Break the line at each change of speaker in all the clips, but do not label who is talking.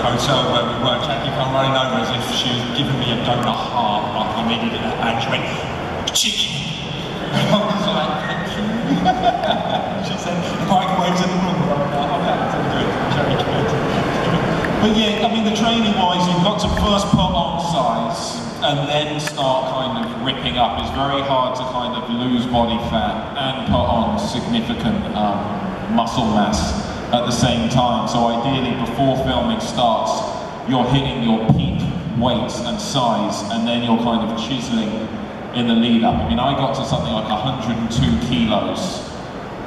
hotel where we were, Jackie come running over as if she was giving me a donut heart, like I needed it, and she went, chicken! And I was like, thank you. She said, the microwave's in the room. Oh, that's all good, very good. But yeah, I mean, the training-wise, you've got to first put on size and then start kind of ripping up. It's very hard to kind of lose body fat and put on significant muscle mass at the same time. So ideally, before filming starts, you're hitting your peak weight and size, and then you're kind of chiseling in the lead up. I mean, I got to something like 102 kilos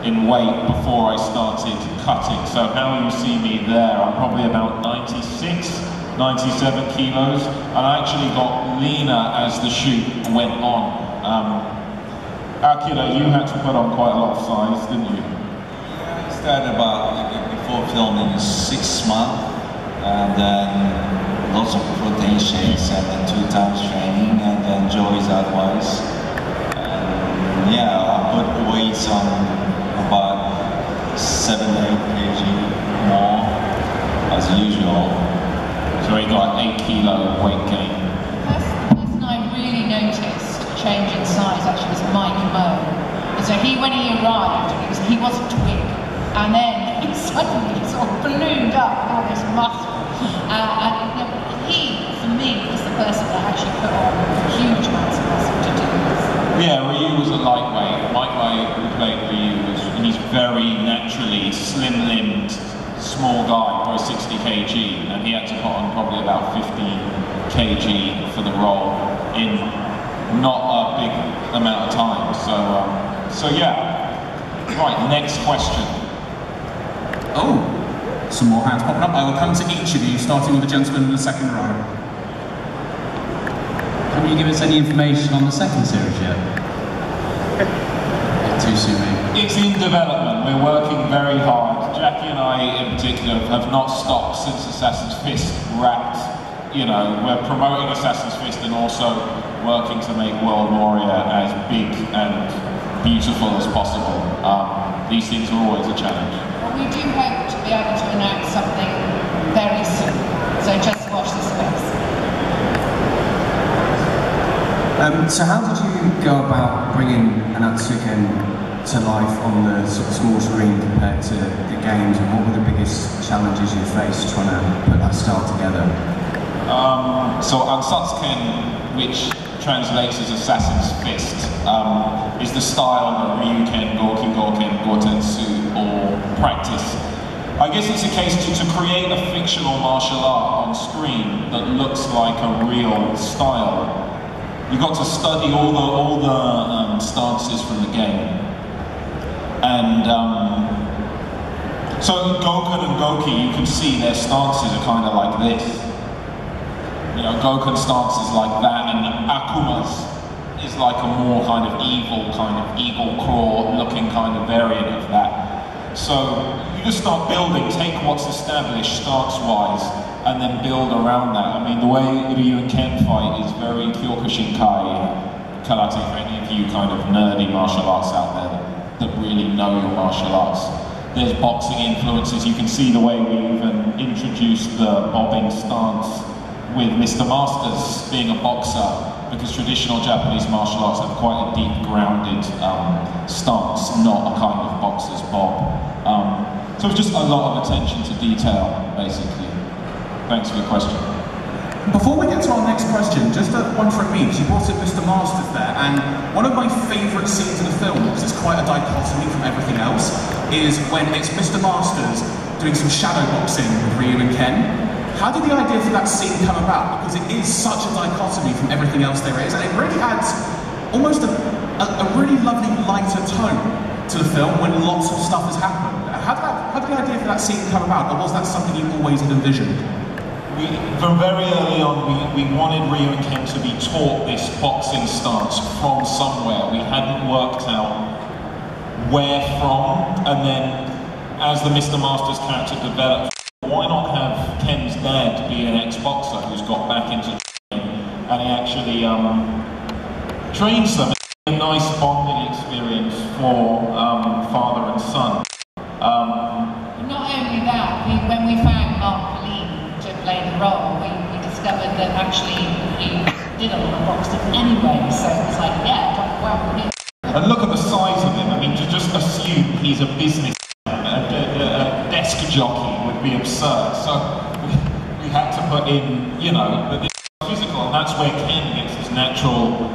in weight before I started cutting. So how you see me there, I'm probably about 96, 97 kilos, and I actually got leaner as the shoot went on. Akira, you had to put on quite a lot of size, didn't you?
Yeah, I started about, before filming, 6 months, and then lots of protein shakes, and then 2 times training, and then Joey's advice. And yeah, I put weights on about 7 to 8 kg more, as usual.
So he got 8 kilo weight gain.
The person I really noticed change in size actually was Mike Moe. And so when he arrived, he was a twig, and then he suddenly sort of ballooned up with all this muscle. And he, for me, was the person that actually put on huge amounts of muscle to do this.
Yeah, Ryu was a lightweight. Mike Moe, who played Ryu, he's very naturally slim-limbed, small guy, probably 60 kg, and he had to put on probably about 15 kg for the role in not a big amount of time. So yeah. Right, next question.
Oh, some more hands popping up. I will come to each of you, starting with the gentleman in the second row. Can you give us any information on the second series yet? Too soon, maybe.
It's in development. We're working very hard. Jackie and I, in particular, have not stopped since Assassin's Fist wrapped. You know, we're promoting Assassin's Fist and also working to make World Warrior as big and beautiful as possible. These things are always a challenge.
Well, we do hope to be able to announce something very soon. So just watch this space.
So how did you go about bringing an Ansah to life on the sort of small screen compared to the games, and what were the biggest challenges you faced trying to put that style together?
So Ansah, which translates as Assassin's Fist, is the style that Ryuken, Gouki, Gouken, Gotensu all practice. I guess it's a case to create a fictional martial art on screen that looks like a real style. You've got to study all the stances from the game. And so Gouken and Gouki, you can see their stances are kind of like this. You know, Gouken's stance is like that, and Akuma's is like a more kind of eagle claw looking kind of variant of that. So you just start building, take what's established stance-wise, and then build around that. I mean, the way Ryu and Ken fight is very Kyokushinkai karate for any of you kind of nerdy martial arts out there that really know your martial arts. There's boxing influences. You can see the way we even introduced the bobbing stance with Mr. Masters being a boxer, because traditional Japanese martial arts have quite a deep grounded stance, not a kind of boxer's bob. So it's just a lot of attention to detail, basically. Thanks for your question.
Before we get to our next question, just one from me, because you brought up Mr. Masters there, and one of my favourite scenes in the film, because it's quite a dichotomy from everything else, is when it's Mr. Masters doing some shadow boxing with Ryu and Ken. How did the idea for that scene come about? Because it is such a dichotomy from everything else there is, and it really adds almost a really lovely lighter tone to the film when lots of stuff has happened. How did the idea for that scene come about, or was that something you always had envisioned?
From very early on, we wanted Ryu and Ken to be taught this boxing stance from somewhere. We hadn't worked out where from, and then as the Mr. Masters character developed, why not have Ken's dad be an ex-boxer who's got back into training, and he actually trains them. A nice bonding experience for father and son.
Not only that, when we found Killeen to play role, we discovered that actually he did a lot of boxing anyway, so it was like, yeah, well,
and look at the size of him. I mean, to just assume he's a business, a desk jockey would be absurd. So we had to put in, you know, the physical, and that's where Ken gets his natural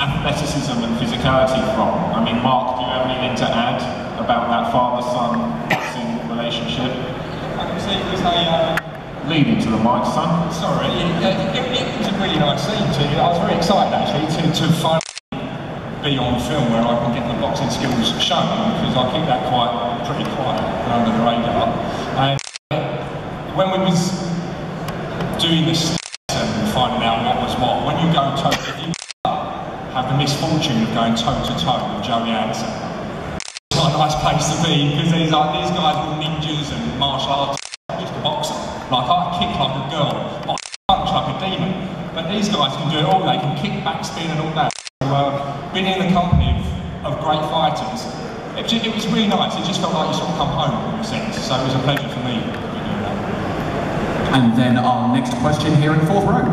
athleticism and physicality from. I mean, Mark, do you have anything to add about that father-son boxing relationship? Lead into the mic, son.
Sorry, it was a really nice scene too. I was very excited actually to finally be on film where I can get the boxing skills shown, because I keep that pretty quiet and under the radar. And when we was doing this and finding out what was what, when you go toe, if you have the misfortune of going toe to toe with Ansah, it's not a nice place to be, because these guys are ninjas and martial arts. Just a boxer. Like, I kick like a girl, I punch like a demon. But these guys can do it all. They can kick, backspin and all that. So, being in the company of great fighters, it was really nice. It just felt like you sort of come home in a sense. So it was a pleasure for me to be doing that.
And then our next question here in the fourth row.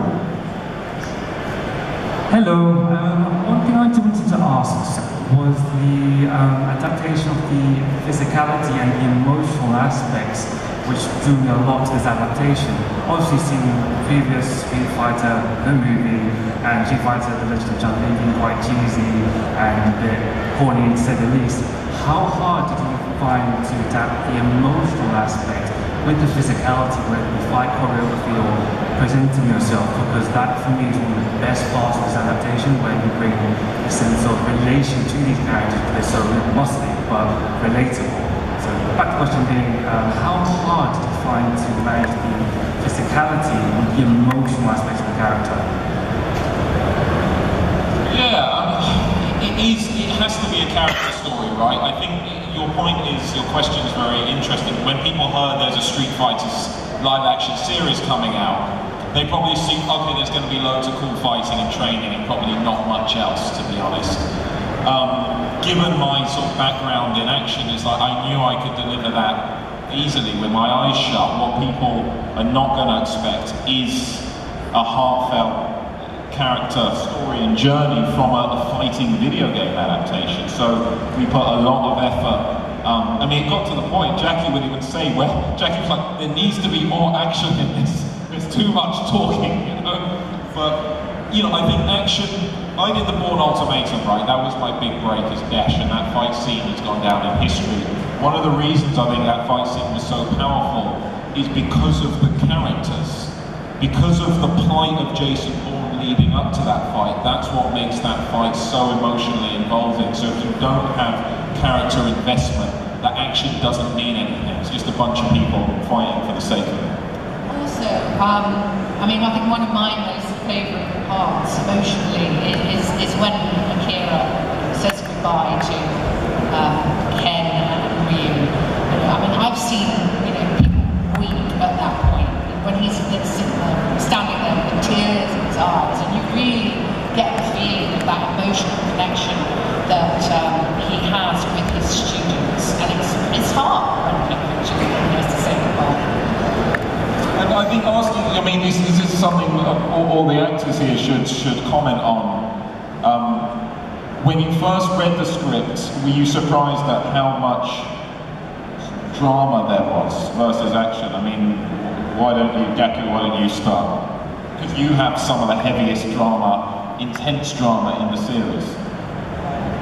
Hello. One thing I wanted to ask was the adaptation of the physicality and the emotional aspects, which drew me a lot to this adaptation. Obviously seeing previous Street Fighter, the movie, and Street Fighter, The Legend of Gill being quite cheesy and a bit corny to say the least. How hard did you find to adapt the emotional aspect with the physicality, whether the fight choreography or presenting yourself? Because that for me is one of the best parts of this adaptation, where you bring a sense of relation to these characters. They're so muscly but relatable. So back to the question being, how hard did you find to manage the physicality with the emotional aspects of the character?
Yeah, it has to be a character story, right? I think your question is very interesting. When people heard there's a Street Fighters live action series coming out, they probably assume, okay, there's going to be loads of cool fighting and training and probably not much else, to be honest. Given my sort of background in action, it's like I knew I could deliver that easily with my eyes shut. What people are not going to expect is a heartfelt character story and journey from a fighting video game adaptation. So we put a lot of effort. I mean, it got to the point, Jackie would even say, Jackie was like, there needs to be more action in this. There's too much talking, you know? But, you know, I think action, I did the Bourne Ultimatum, right? That was my big break as Dash, and that fight scene has gone down in history. One of the reasons I think that fight scene was so powerful is because of the characters. Because of the plight of Jason Bourne leading up to that fight. That's what makes that fight so emotionally involving. So if you don't have character investment, the action doesn't mean anything. It's just a bunch of people fighting for the sake of it.
Also, I mean, I think one of my most favourite parts emotionally is when Akira says goodbye to Ken and Ryu. You know, I mean, I've seen people weep at that point when he's standing there with tears in his eyes, and you really get the feeling of that emotional connection that he has with his students, and it's hard when he has to say goodbye.
And I think this is something all the actors here should comment on. When you first read the script, were you surprised at how much drama there was versus action? I mean, Gaku, why don't you start? Because you have some of the heaviest drama, intense drama in the series.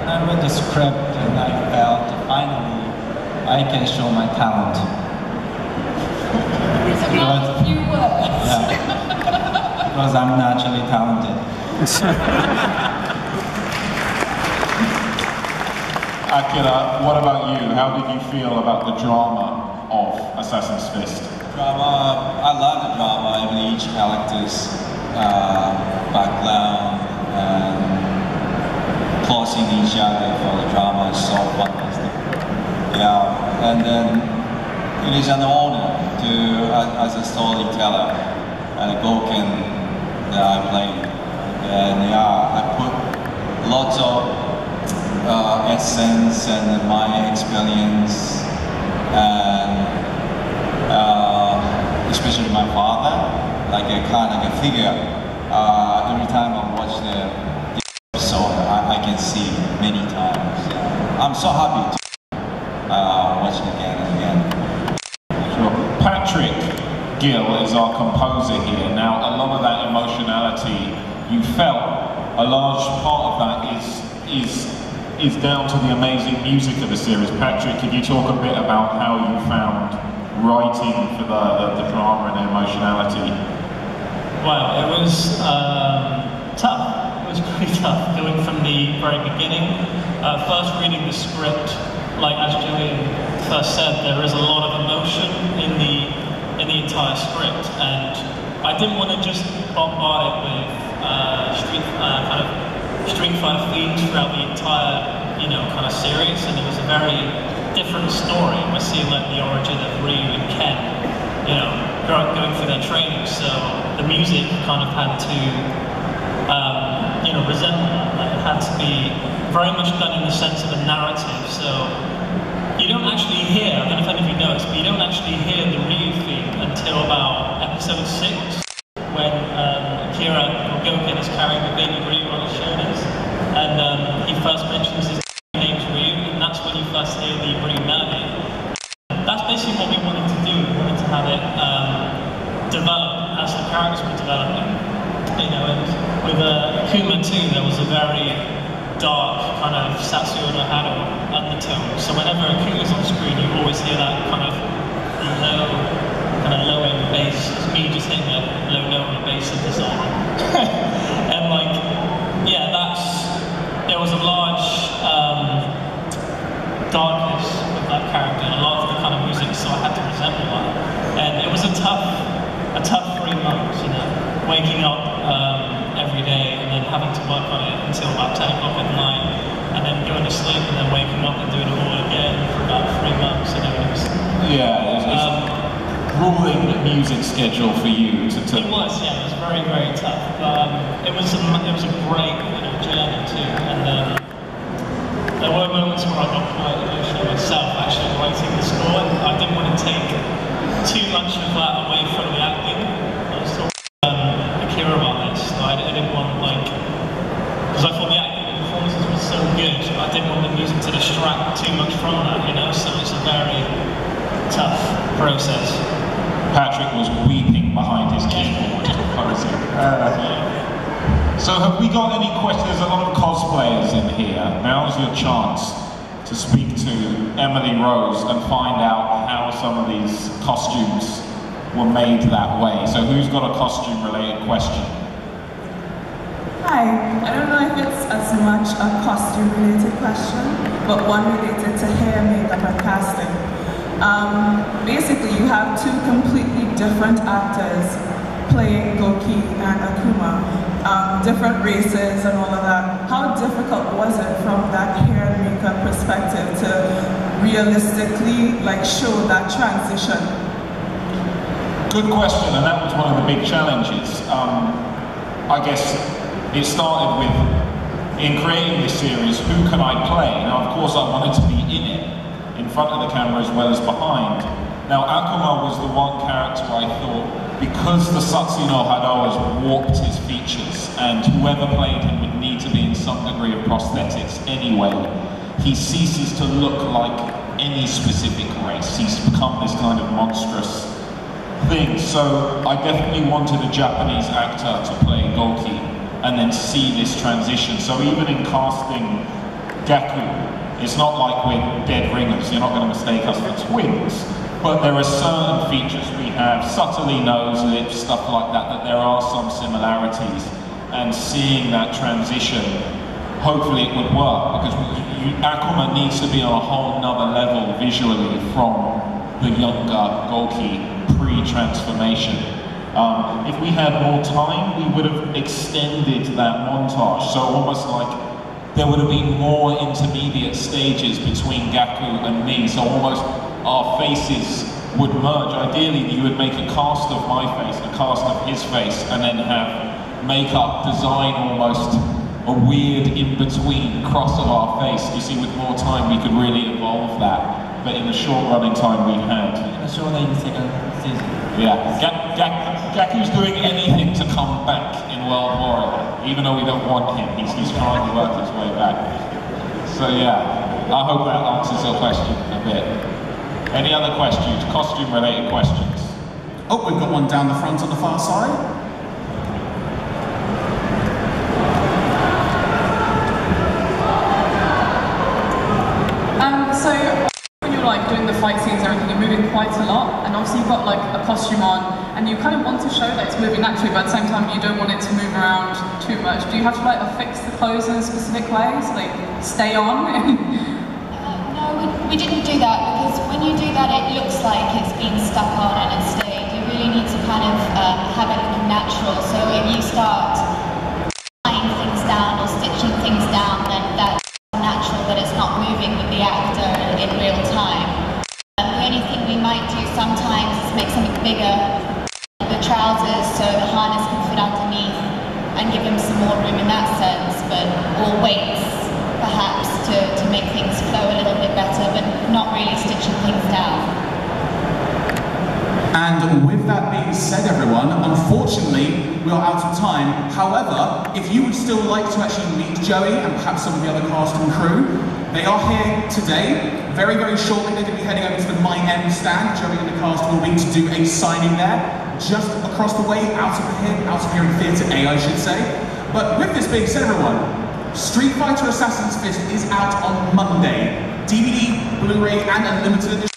When I read the script and I felt finally I can show my talent.
A few words.
Yeah, because I'm naturally talented.
Akira, what about you? How did you feel about the drama of Assassin's Fist?
Drama, I love the drama. Even each character's background and closing each other for the drama is so fantastic. Yeah, and then it is an honor to, as a storyteller, Gouken that I played. And yeah, I put lots of essence and my experience, and especially my father, like a kind of like a figure. Every time I watch the episode, I can see many times. I'm so happy to watch it again and again.
Sure. Patrick Gill is our composer here. Now, a lot of that emotionality you felt, a large part of that is down to the amazing music of the series. Patrick, could you talk a bit about how you found writing for the drama and the emotionality?
Well, it was tough. It was pretty tough going from the very beginning. First reading the script, like as Jacqueline first said, there is a lot of emotion in the entire script, and I didn't want to just bombard it with Street Fighter themes throughout the entire, kind of series, and it was a very different story. We're seeing like the origin of Ryu and Ken, going through their training. So the music kind of had to, resemble that. Like, it had to be very much done in the sense of a narrative. So you don't actually hear, I don't know if any of you noticed, but you don't actually hear the Ryu theme until about episode 6, when Akira or Gouken is carrying the baby Ryu on his shoulders, and he first mentions his name's Ryu, and that's when you first hear the Ryu melody. That's basically what we wanted to do. We wanted to have it develop as the characters were developing, and with Akuma too, there was a very dark kind of Satsuo no Hado undertone. So whenever Akuma's on screen, you always hear that kind of low end bass. It's me just hitting a low note on a bass synthesizer. And there was a large darkness with that character, and a lot of the kind of music, so I had to resemble that. And it was a tough 3 months, waking up every day and then having to work on it until about 10 o'clock at night, and then going to sleep and then waking up and doing it all again for about 3 months. And it was
grueling music schedule for you to
It was, yeah, it was very, very tough. But it was a great journey too, and there were moments where I got quite emotional myself actually writing the score, and I didn't want to take too much of that away from the acting. I was talking to Akira about this. I didn't want, because I thought the acting and performances were so good, I didn't want the music to distract too much from that, so it's a very tough process.
Patrick was weeping behind his keyboard composing. So have we got any questions? There's a lot of cosplayers in here. Now's your chance to speak to Emily Rose and find out how some of these costumes were made that way. So who's got a costume related question?
Hi, I don't know if it's as much a costume related question, but one related to hair, makeup and casting. Basically, you have 2 completely different actors playing Gouki and Akuma, different races and all of that. How difficult was it from that hair and makeup perspective to realistically show that transition?
Good question, and that was one of the big challenges. I guess it started with, in creating this series, who can I play? Now, of course, I wanted to be in it, in front of the camera as well as behind. Now, Akuma was the one character I thought, because the Satsuo no Hado has warped his features, and whoever played him would need to be in some degree of prosthetics anyway, he ceases to look like any specific race. He's become this kind of monstrous thing. So I definitely wanted a Japanese actor to play Gouki and then see this transition. So even in casting Gaku, it's not like we're dead ringers. You're not going to mistake us for twins. But there are certain features we have, subtly nose, lips, stuff like that there are some similarities. And seeing that transition, hopefully it would work, because Akuma needs to be on a whole nother level visually from the younger Gouki pre-transformation. If we had more time, we would have extended that montage, so almost like there would have been more intermediate stages between Gaku and me, so almost our faces would merge. Ideally, you would make a cast of my face, a cast of his face, and then have makeup design almost a weird in-between cross of our face. You see, with more time, we could really evolve that. But in the short running time we've had.
A short season.
Yeah,
Gaku's doing anything to come back in World Warrior, even though we don't want him. He's trying to work his way back. So yeah, I hope that answers your question a bit. Any other questions? Costume-related questions?
Oh, we've got one down the front on the far side.
So when you're like doing the fight scenes and everything, you're moving quite a lot, and obviously you've got like a costume on, and you kind of want to show that it's moving naturally, but at the same time you don't want it to move around too much. Do you have to like affix the clothes in a specific way so they stay on?
No, we didn't do that, because when you do that it looks like it's been stuck on and it's stayed. You really need to kind of have it looking natural, so if you start tying things down or stitching things down, then that's natural, that it's not moving with the actor in real time. The only thing we might do sometimes is make something bigger, the trousers, so the harness can fit underneath and give him some more room in that sense, but or weights perhaps to make things flow a little bit better, but not really stitching things down.
And with that being said, everyone, unfortunately, we are out of time. However, if you would still like to actually meet Joey and perhaps some of the other cast and crew, they are here today. Very, very shortly, they're going to be heading over to the MyM stand. Joey and the cast will be to do a signing there, just across the way, out of here in Theatre A, I should say. But with this being said, everyone, Street Fighter Assassin's Fist is out on Monday. DVD, Blu-ray, and Unlimited Edition.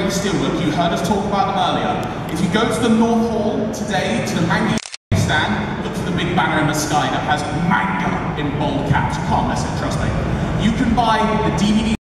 Steelbook, you heard us talk about them earlier. If you go to the North Hall today, to the manga stand, look for the big banner in the sky that has manga in bold caps. You can't miss it, trust me. You can buy the DVD